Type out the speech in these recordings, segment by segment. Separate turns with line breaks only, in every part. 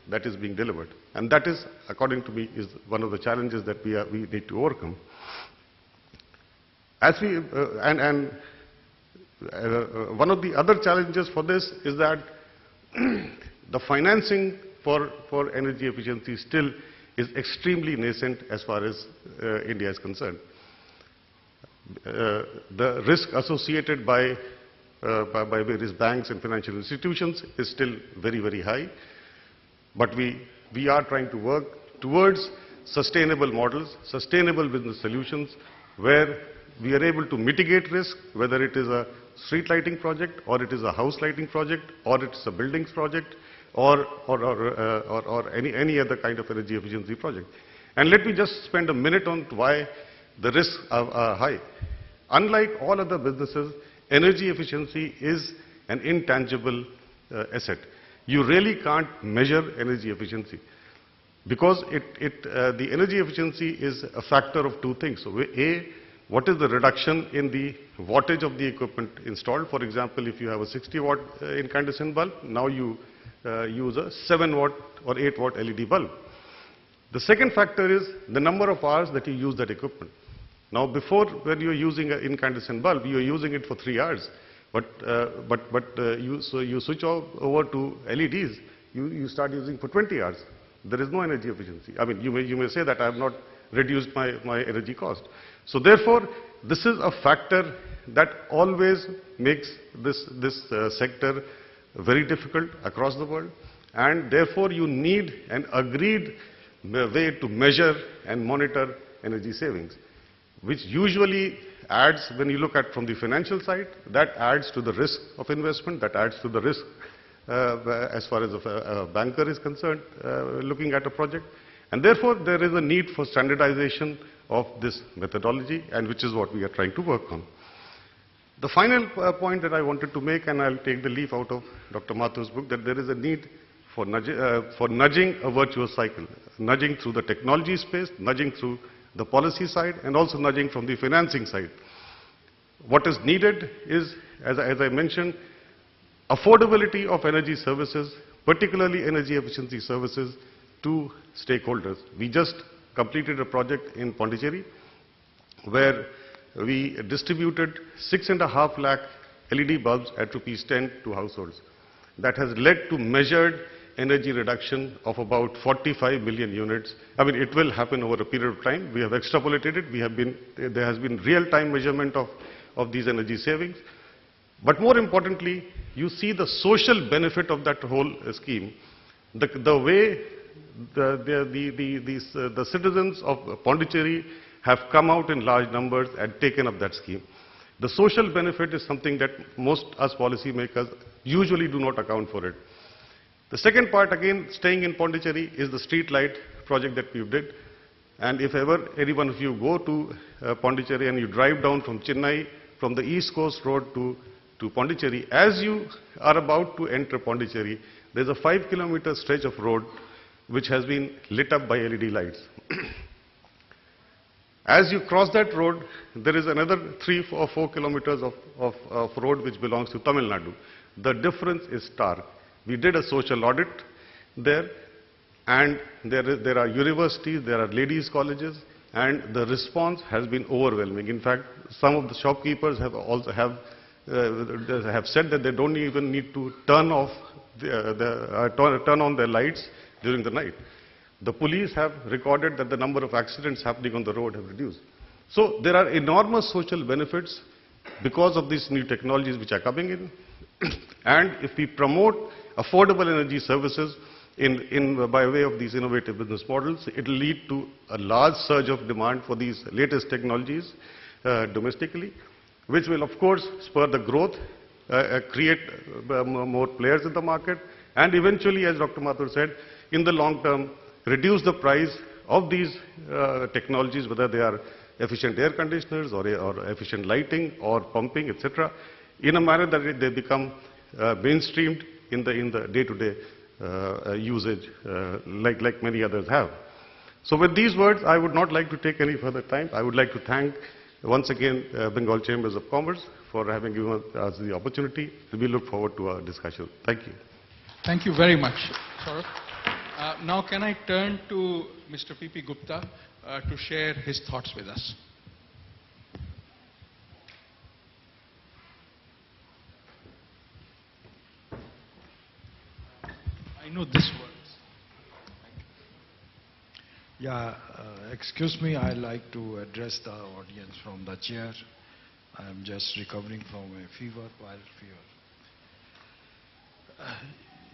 that is being delivered. And that is, according to me, is one of the challenges that we need to overcome. One of the other challenges for this is that the financing for energy efficiency still is extremely nascent as far as India is concerned. The risk associated by various banks and financial institutions is still very, very high. But we are trying to work towards sustainable models, sustainable business solutions, where we are able to mitigate risk, whether it is a street lighting project, or it is a house lighting project, or it's a buildings project, or any other kind of energy efficiency project. And let me just spend a minute on why the risks are high. Unlike all other businesses, energy efficiency is an intangible asset. You really can't measure energy efficiency because the energy efficiency is a factor of two things. So, A, what is the reduction in the wattage of the equipment installed? For example, if you have a 60-watt incandescent bulb, now you use a 7-watt or 8-watt LED bulb. The second factor is the number of hours that you use that equipment. Now, before, when you are using an incandescent bulb, you are using it for 3 hours. But you switch over to LEDs, you start using for 20 hours. There is no energy efficiency. I mean, you may say that I have not reduced my energy cost. So therefore, this is a factor that always makes this sector very difficult across the world, and therefore you need an agreed way to measure and monitor energy savings, which usually adds, when you look at from the financial side, that adds to the risk of investment, that adds to the risk as far as a banker is concerned looking at a project. And therefore, there is a need for standardization of this methodology, and which is what we are trying to work on. The final point that I wanted to make, and I'll take the leaf out of Dr. Mathur's book, that there is a need for nudging a virtuous cycle, nudging through the technology space, nudging through the policy side, and also nudging from the financing side. What is needed is, as I mentioned, affordability of energy services, particularly energy efficiency services, to stakeholders. We just completed a project in Pondicherry where we distributed 6.5 lakh LED bulbs at ₹10 to households. That has led to measured energy reduction of about 45 million units. I mean, it will happen over a period of time. We have extrapolated it. There has been real-time measurement of these energy savings. But more importantly, you see the social benefit of that whole scheme. The way the citizens of Pondicherry have come out in large numbers and taken up that scheme. The social benefit is something that most us policymakers usually do not account for it. The second part, again, staying in Pondicherry, is the street light project that we did. And if ever any one of you go to Pondicherry and you drive down from Chennai, from the East Coast Road to Pondicherry, as you are about to enter Pondicherry, there's a 5-kilometer stretch of road which has been lit up by LED lights. As you cross that road, there is another 3 or 4 kilometers of road which belongs to Tamil Nadu. The difference is stark. We did a social audit there, and there are universities, there are ladies' colleges, and the response has been overwhelming. In fact, some of the shopkeepers have said that they don't even need to turn on their lights during the night. The police have recorded that the number of accidents happening on the road have reduced. So there are enormous social benefits because of these new technologies which are coming in. And if we promote affordable energy services by way of these innovative business models, it will lead to a large surge of demand for these latest technologies domestically, which will of course spur the growth, create more players in the market, and eventually, as Dr. Mathur said, in the long term, reduce the price of these technologies, whether they are efficient air conditioners or efficient lighting or pumping, etc., in a manner that they become mainstreamed in the day-to-day usage, like many others have. So with these words, I would not like to take any further time. I would like to thank once again Bengal Chambers of Commerce for having given us the opportunity. We look forward to our discussion. Thank you.
Thank you very much, Saurabh. Now can I turn to Mr. P.P. Gupta to share his thoughts with us. I know this works.
Yeah, excuse me, I like to address the audience from the chair. I am just recovering from a fever, wild fever.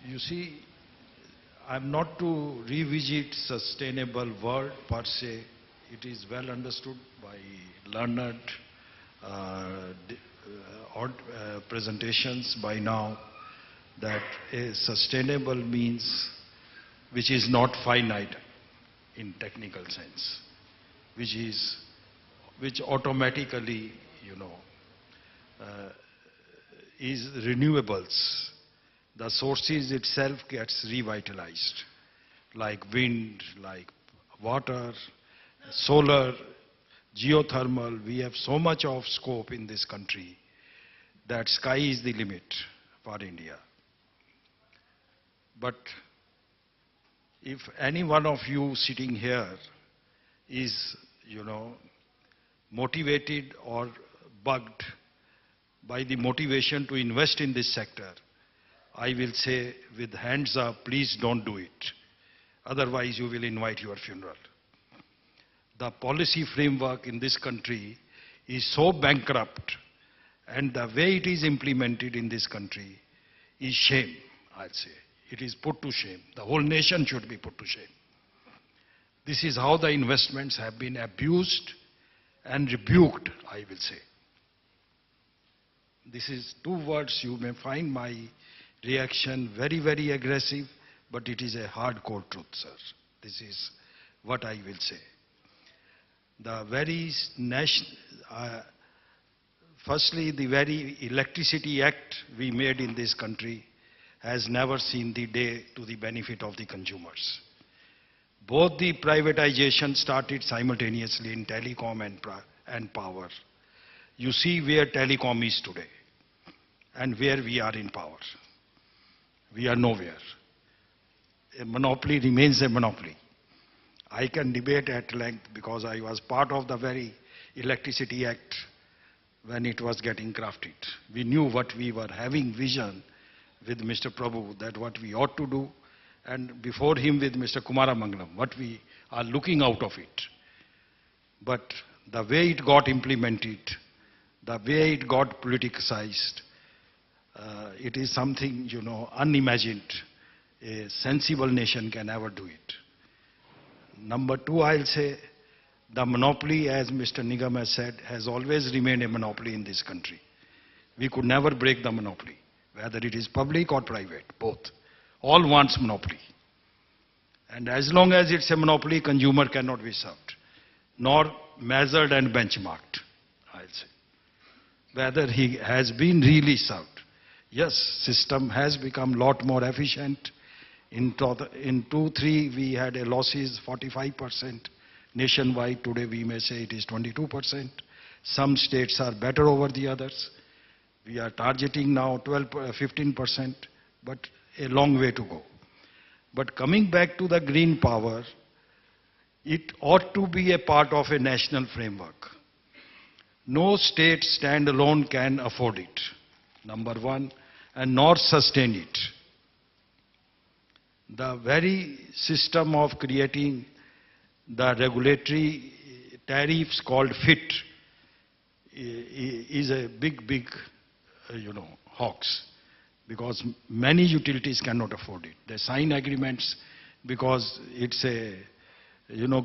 You see, I'm not to revisit sustainable word per se. It is well understood by learned presentations by now that a sustainable means which is not finite in technical sense, which automatically, is renewables. The sources itself gets revitalized, like wind, like water, solar, geothermal. We have so much of scope in this country that sky is the limit for India. But if any one of you sitting here is, motivated or bugged by the motivation to invest in this sector, I will say with hands up, please don't do it. Otherwise, you will invite your funeral. The policy framework in this country is so bankrupt, and the way it is implemented in this country is shame, I'll say. It is put to shame. The whole nation should be put to shame. This is how the investments have been abused and rebuked, I will say. This is two words. You may find my reaction very, very aggressive, but it is a hardcore truth, sir. This is what I will say. The very firstly, the very Electricity Act we made in this country has never seen the day to the benefit of the consumers. Both the privatization started simultaneously in telecom and power. You see where telecom is today and where we are in power. We are nowhere. A monopoly remains a monopoly. I can debate at length because I was part of the very Electricity Act when it was getting crafted. We knew what we were having vision with Mr. Prabhu, that what we ought to do, and before him with Mr. Kumaramangalam, what we are looking out of it. But the way it got implemented, the way it got politicized, it is something, unimagined. A sensible nation can never do it. Number two, I'll say, the monopoly, as Mr. Nigam has said, has always remained a monopoly in this country. We could never break the monopoly, whether it is public or private, both. All wants monopoly. And as long as it's a monopoly, consumer cannot be served, nor measured and benchmarked, I'll say. Whether he has been really served. Yes, system has become a lot more efficient. In 2-3, we had a losses 45%. Nationwide, today we may say it is 22%. Some states are better over the others. We are targeting now 15%, but a long way to go. But coming back to the green power, it ought to be a part of a national framework. No state standalone can afford it, number one, and nor sustain it. The very system of creating the regulatory tariffs called FIT is a big, hoax, because many utilities cannot afford it. They sign agreements because it's a,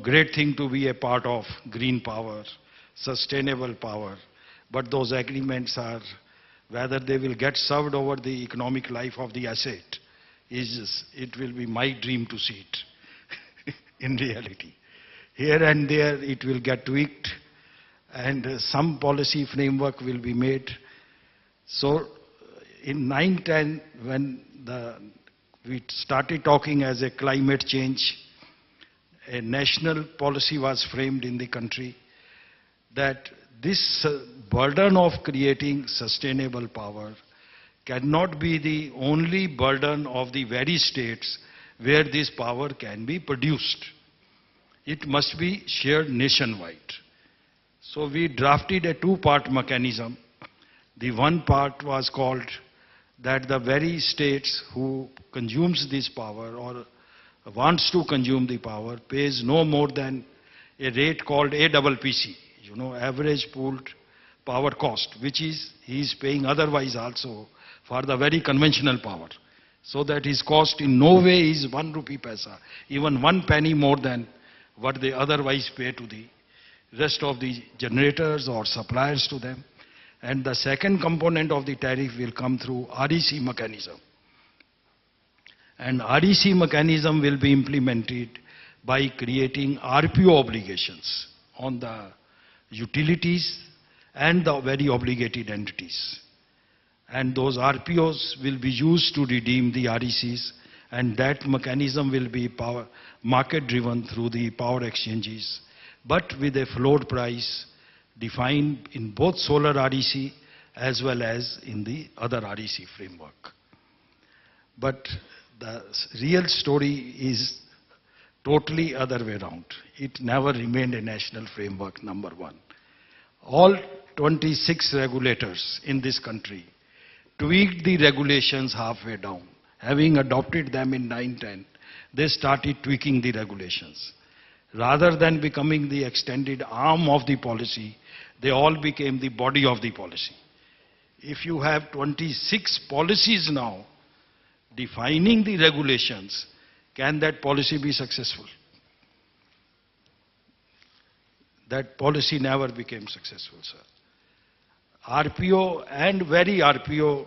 great thing to be a part of green power, sustainable power, but those agreements are, whether they will get served over the economic life of the asset, it will be my dream to see it in reality. Here and there it will get tweaked, and some policy framework will be made. So in 9-10, when we started talking as a climate change, a national policy was framed in the country that this burden of creating sustainable power cannot be the only burden of the very states where this power can be produced. It must be shared nationwide. So we drafted a two-part mechanism. The one part was called that the very states who consumes this power or wants to consume the power pays no more than a rate called APPC, average pooled power cost, which is he is paying otherwise also for the very conventional power. So that his cost in no way is 1 rupee paisa, even 1 penny more than what they otherwise pay to the rest of the generators or suppliers to them. And the second component of the tariff will come through REC mechanism. And REC mechanism will be implemented by creating RPO obligations on the utilities and the very obligated entities. And those RPOs will be used to redeem the RECs, and that mechanism will be market driven through the power exchanges, but with a floor price defined in both solar REC as well as in the other REC framework. But the real story is totally other way around. It never remained a national framework, number one. All 26 regulators in this country tweaked the regulations halfway down. Having adopted them in 9-10, they started tweaking the regulations. Rather than becoming the extended arm of the policy, they all became the body of the policy. If you have 26 policies now defining the regulations, can that policy be successful? That policy never became successful, sir. RPO and very RPO,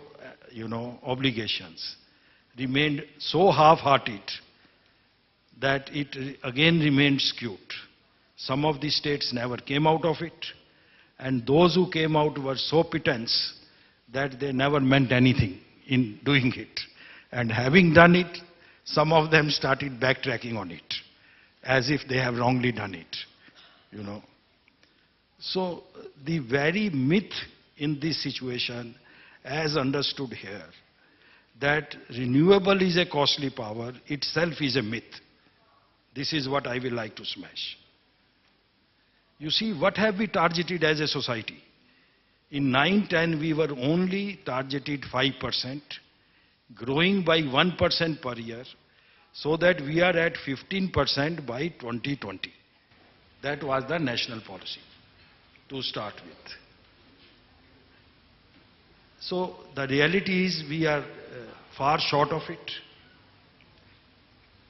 obligations remained so half-hearted that it again remained skewed. Some of the states never came out of it, and those who came out were so pretense that they never meant anything in doing it. And having done it, some of them started backtracking on it, as if they have wrongly done it, So the very myth in this situation, as understood here, that renewable is a costly power, itself is a myth. This is what I will like to smash. You see, what have we targeted as a society? In 9-10, we were only targeted 5%, growing by 1% per year, so that we are at 15% by 2020. That was the national policy to start with. So the reality is we are far short of it.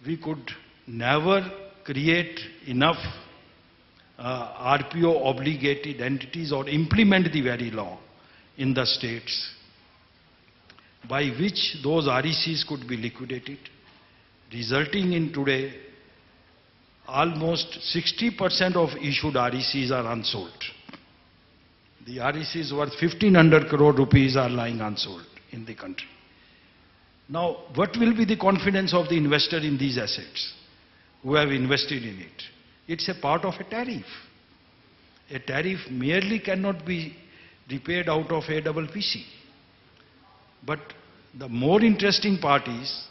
We could never create enough RPO obligated entities or implement the very law in the states by which those RECs could be liquidated, resulting in today almost 60% of issued RECs are unsold. The RECs worth 1,500 crore rupees are lying unsold in the country. Now, what will be the confidence of the investor in these assets who have invested in it? It's a part of a tariff. A tariff merely cannot be repaid out of APPC. But the more interesting part is,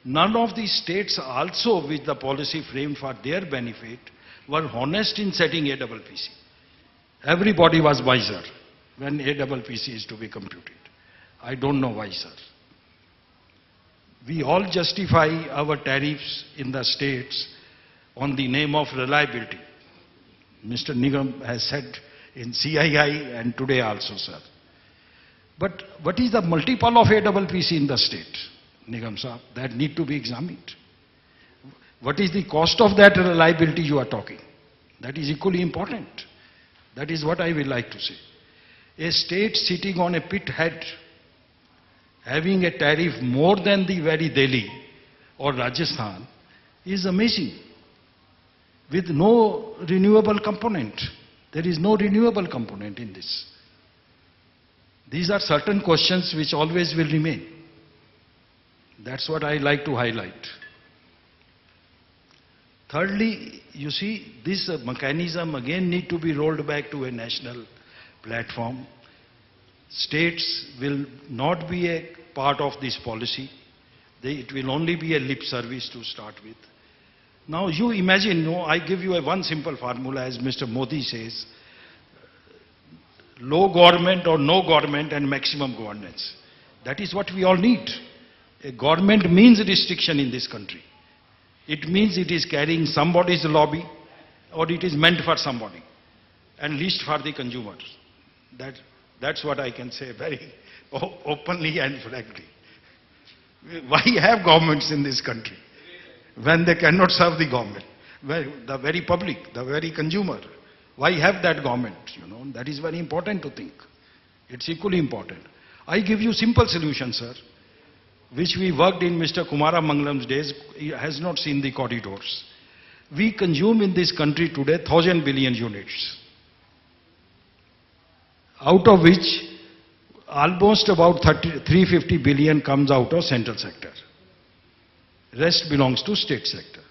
none of the states also with the policy framed for their benefit were honest in setting APPC. Everybody was wiser when APPC is to be computed. I don't know why, sir. We all justify our tariffs in the states on the name of reliability. Mr. Nigam has said in CII and today also, sir. But what is the multiple of APPC in the state, Nigam sir? That need to be examined. What is the cost of that reliability you are talking? That is equally important. That is what I will like to say. A state sitting on a pit head, having a tariff more than the very Delhi or Rajasthan, is amazing. With no renewable component. There is no renewable component in this. These are certain questions which always will remain. That's what I like to highlight. Thirdly, you see, this mechanism again need to be rolled back to a national platform. States will not be a part of this policy. It will only be a lip service to start with. Now you imagine, I give you one simple formula, as Mr. Modi says, low government or no government and maximum governance. That is what we all need. A government means restriction in this country. It means it is carrying somebody's lobby, or it is meant for somebody, and least for the consumer. That's what I can say very openly and frankly. Why have governments in this country when they cannot serve the government? Well, the very public, the very consumer. Why have that government? That is very important to think. It's equally important. I give you simple solution, sir, which we worked in Mr. Kumara Mangalam's days. He has not seen the corridors. We consume in this country today 1,000 billion units, out of which almost about 350 billion comes out of central sector. Rest belongs to state sector.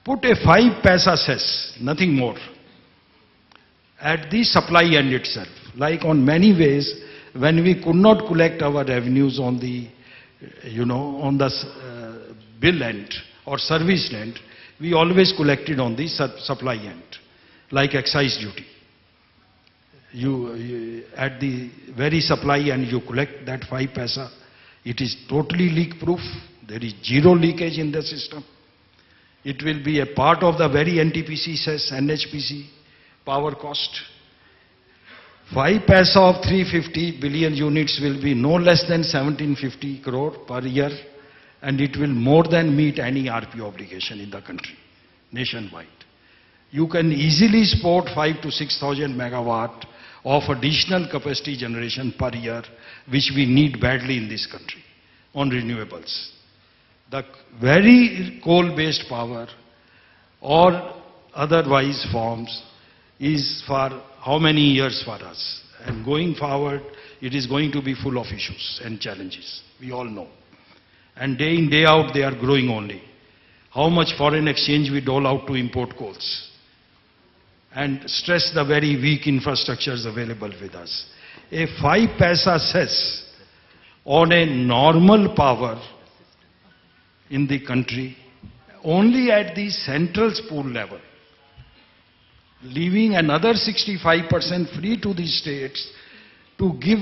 Put a 5 paisa cess, nothing more, at the supply end itself. Like on many ways, when we could not collect our revenues on the, bill end or service end, we always collected on the supply end, like excise duty. You at the very supply end, you collect that 5 paisa. It is totally leak proof. There is zero leakage in the system. It will be a part of the very NTPC cess, NHPC power cost. 5 paisa of 350 billion units will be no less than 1750 crore per year, and it will more than meet any RP obligation in the country, nationwide. You can easily support 5 to 6,000 megawatt of additional capacity generation per year, which we need badly in this country, on renewables. The very coal-based power or otherwise forms is for how many years for us? And going forward, it is going to be full of issues and challenges. We all know. And day in, day out, they are growing only. How much foreign exchange we dole out to import coals, and stress the very weak infrastructures available with us. A 5 paisa cess on a normal power in the country, only at the central spool level, leaving another 65% free to the states to give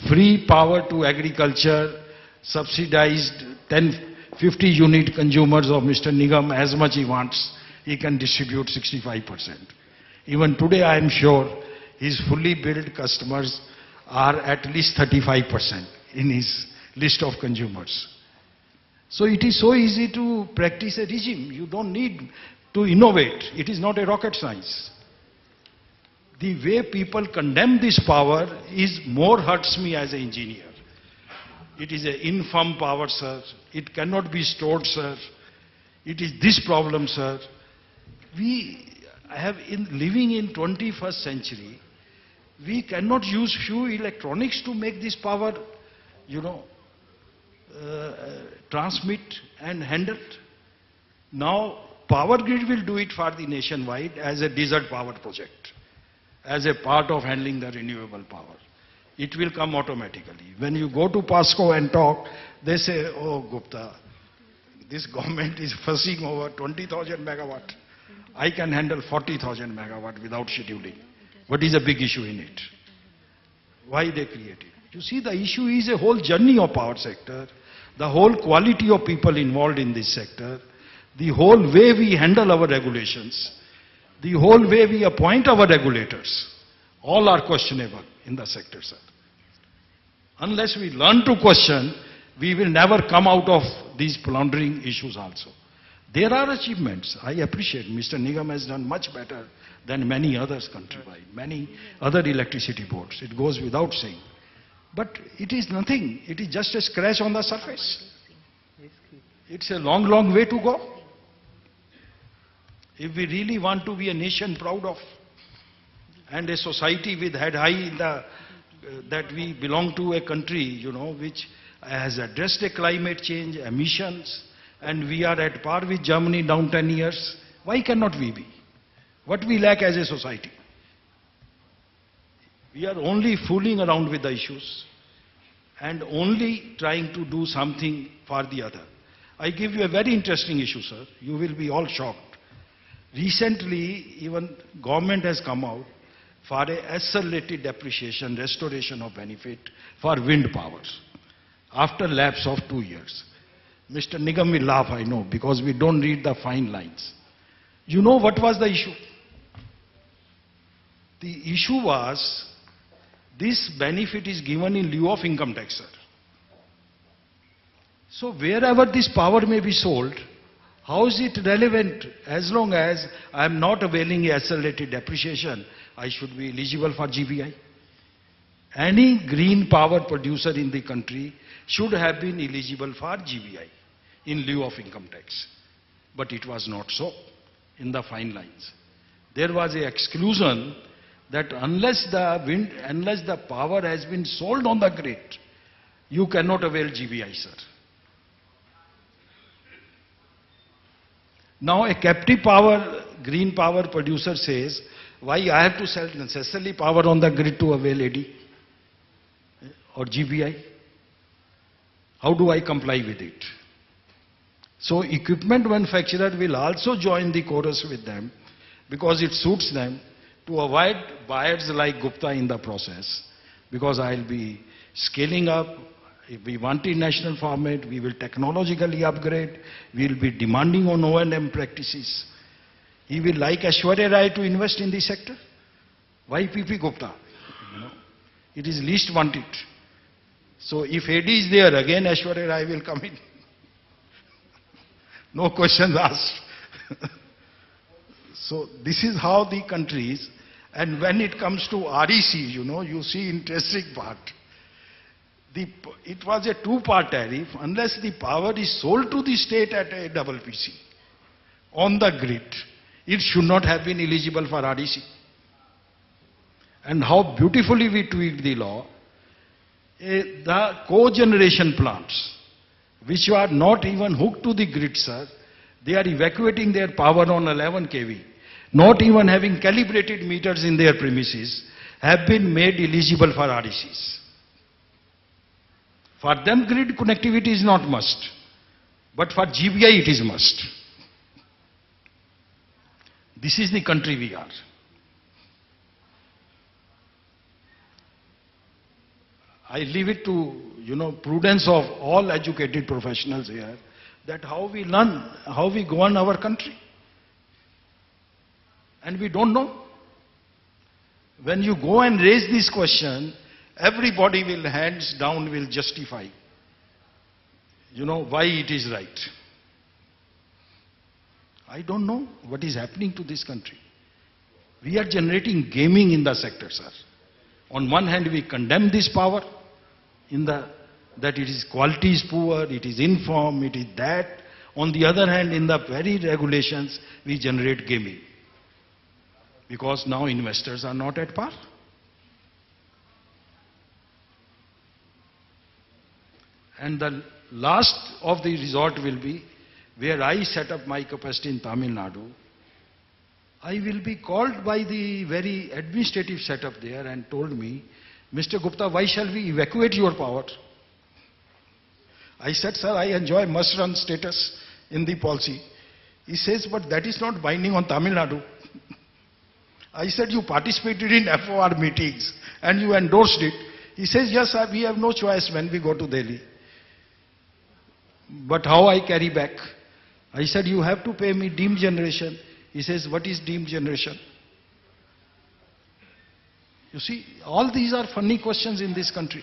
free power to agriculture, subsidized 50 unit consumers of Mr. Nigam, as much he wants, he can distribute 65%. Even today, I am sure his fully billed customers are at least 35% in his list of consumers. So it is so easy to practice a regime. You don't need to innovate. It is not a rocket science. The way people condemn this power is more hurts me as an engineer. It is an infirm power, sir. It cannot be stored, sir. It is this problem, sir. Living in 21st century, we cannot use few electronics to make this power, transmit and handle. Now, Power Grid will do it for the nationwide as a desert power project, as a part of handling the renewable power. It will come automatically. When you go to POSCO and talk, they say, oh, Gupta, this government is fussing over 20,000 megawatt. I can handle 40,000 megawatt without scheduling. What is a big issue in it? Why they create it? You see, the issue is a whole journey of power sector, the whole quality of people involved in this sector, the whole way we handle our regulations, the whole way we appoint our regulators. All are questionable in the sector, sir. Unless we learn to question, we will never come out of these plundering issues also. There are achievements. I appreciate Mr. Nigam has done much better than many others countrywide, many other electricity boards. It goes without saying. But it is nothing. It is just a scratch on the surface. It's a long, long way to go. If we really want to be a nation proud of, and a society with head high in that we belong to a country, which has addressed a climate change, emissions, and we are at par with Germany down 10 years, why cannot we be? What we lack as a society? We are only fooling around with the issues. and only trying to do something for the other. I give you a very interesting issue, sir. You will be all shocked. Recently, even government has come out for a accelerated depreciation, restoration of benefit for wind powers after lapse of 2 years. Mr. Nigam will laugh, I know, because we don't read the fine lines. You know what was the issue? The issue was this benefit is given in lieu of income tax, sir. So wherever this power may be sold, how is it relevant? As long as I am not availing a accelerated depreciation, I should be eligible for GBI. Any green power producer in the country should have been eligible for GBI in lieu of income tax. But it was not so in the fine lines. There was an exclusion that unless the power has been sold on the grid, you cannot avail GBI, sir. Now a captive power, green power producer says, why I have to sell necessarily power on the grid to avail AD or GBI? How do I comply with it? So equipment manufacturer will also join the chorus with them because it suits them to avoid buyers like Gupta in the process, because I'll be scaling up. If we want a national format, we will technologically upgrade, we will be demanding on O&M practices. He will like Aishwarya Rai to invest in this sector. Why PP Gupta? You know, it is least wanted. So if AD is there, again Aishwarya Rai will come in. No questions asked. So this is how the country is. And when it comes to REC, you know, you see interesting part. It was a two-part tariff. Unless the power is sold to the state at a double PC on the grid, it should not have been eligible for REC. And how beautifully we tweaked the law. The cogeneration plants, which are not even hooked to the grid, sir, they are evacuating their power on 11 kV, not even having calibrated meters in their premises, have been made eligible for RECs. For them, grid connectivity is not must, but for GBI it is must. This is the country we are. I leave it to, you know, prudence of all educated professionals here, that how we learn, how we govern our country. And we don't know. When you go and raise this question, everybody will hands down will justify, you know, why it is right. I don't know what is happening to this country. We are generating gaming in the sector, sir. On one hand, we condemn this power that it is quality is poor, it is informed, it is that. On the other hand, in the very regulations, we generate gaming. Because now investors are not at par. And the last of the resort will be where I set up my capacity in Tamil Nadu. I will be called by the very administrative setup there and told me, Mr. Gupta, why shall we evacuate your power? I said, sir, I enjoy must-run status in the policy. He says, but that is not binding on Tamil Nadu. I said, you participated in FOR meetings and you endorsed it. He says, yes, sir, we have no choice when we go to Delhi. But how I carry back? I said, you have to pay me deemed generation. He says, what is deemed generation? You see, all these are funny questions in this country.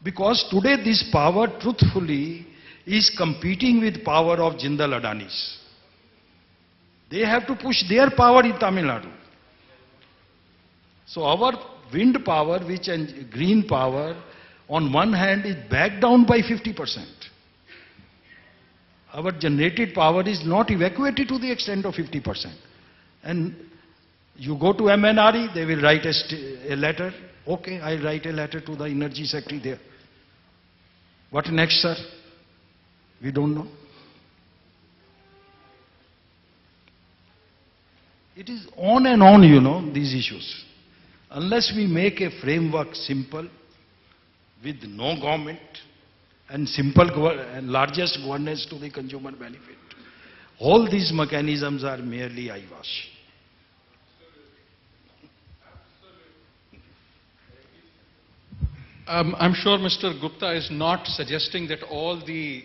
Because today this power, truthfully, is competing with power of Jindal Adanis. They have to push their power in Tamil Nadu. So our wind power, which and green power, on one hand is backed down by 50%. Our generated power is not evacuated to the extent of 50%. And you go to MNRE, they will write a letter. Okay, I'll write a letter to the energy secretary there. What next, sir? We don't know. It is on and on, you know, these issues. Unless we make a framework simple, with no government, and simple and largest governance to the consumer benefit, all these mechanisms are merely eyewash.
I'm sure Mr. Gupta is not suggesting that all the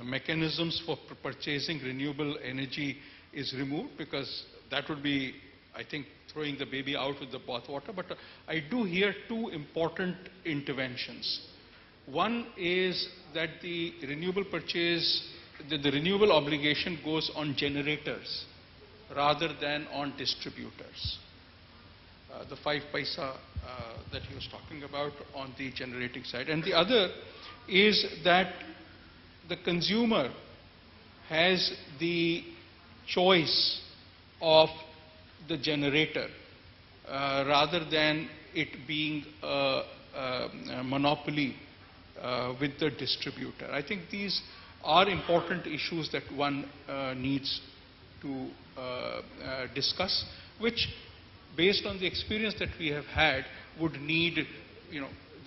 mechanisms for purchasing renewable energy is removed, because that would be, I think, throwing the baby out with the bathwater. But I do hear two important interventions. One is that the renewable purchase, the renewable obligation goes on generators rather than on distributors. The 5 paisa that he was talking about on the generating side. And the other is that the consumer has the choice of the generator rather than it being a monopoly with the distributor. I think these are important issues that one needs to discuss, which, based on the experience that we have had, would need,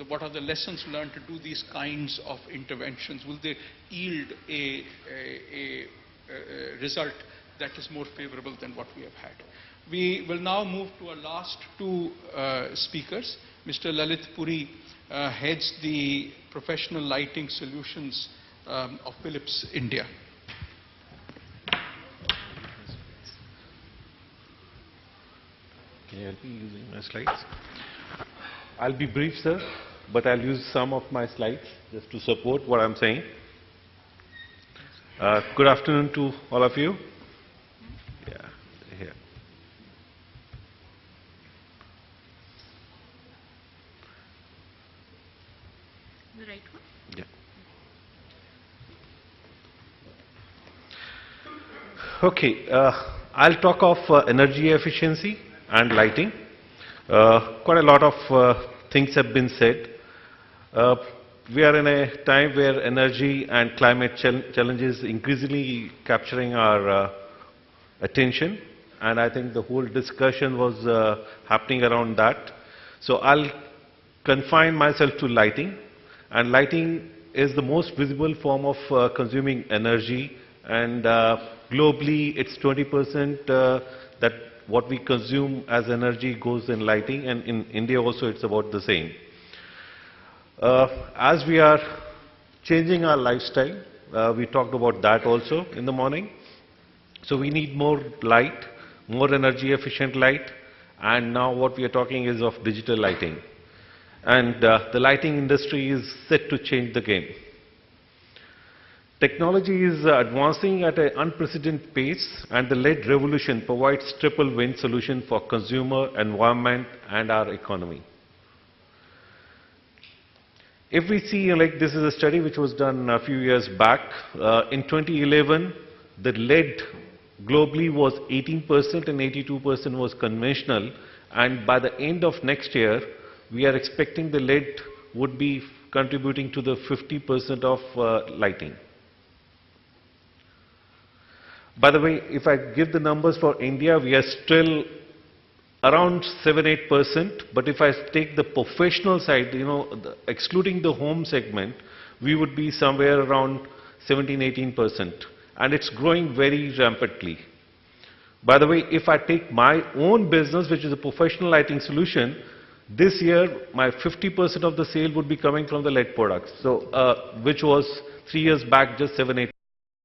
what are the lessons learned to do these kinds of interventions? Will they yield a result that is more favorable than what we have had? We will now move to our last two speakers. Mr. Lalit Puri heads the Professional Lighting Solutions of Philips India.
Can you help me using my slides? I'll be brief, sir, but I'll use some of my slides just to support what I'm saying. Good afternoon to all of you. Yeah, here.
The right one?
Yeah. Okay, I'll talk of energy efficiency and lighting. Quite a lot of things have been said. We are in a time where energy and climate challenges increasingly capturing our attention, and I think the whole discussion was happening around that. So I'll confine myself to lighting, and lighting is the most visible form of consuming energy, and globally it's 20% that what we consume as energy goes in lighting, and in India also it's about the same. As we are changing our lifestyle, we talked about that also in the morning. So we need more light, more energy efficient light, and now what we are talking is of digital lighting. And the lighting industry is set to change the game. Technology is advancing at an unprecedented pace, and the LED revolution provides triple win solution for consumer, environment, and our economy. If we see, like, this is a study which was done a few years back. In 2011, the LED globally was 18% and 82% was conventional, and by the end of next year, we are expecting the LED would be contributing to the 50% of lighting. By the way, if I give the numbers for India, we are still around 7-8%, but if I take the professional side, excluding the home segment, we would be somewhere around 17-18%, and it's growing very rampantly. By the way, if I take my own business, which is a professional lighting solution, this year my 50% of the sale would be coming from the LED products, so which was 3 years back just 7-8%.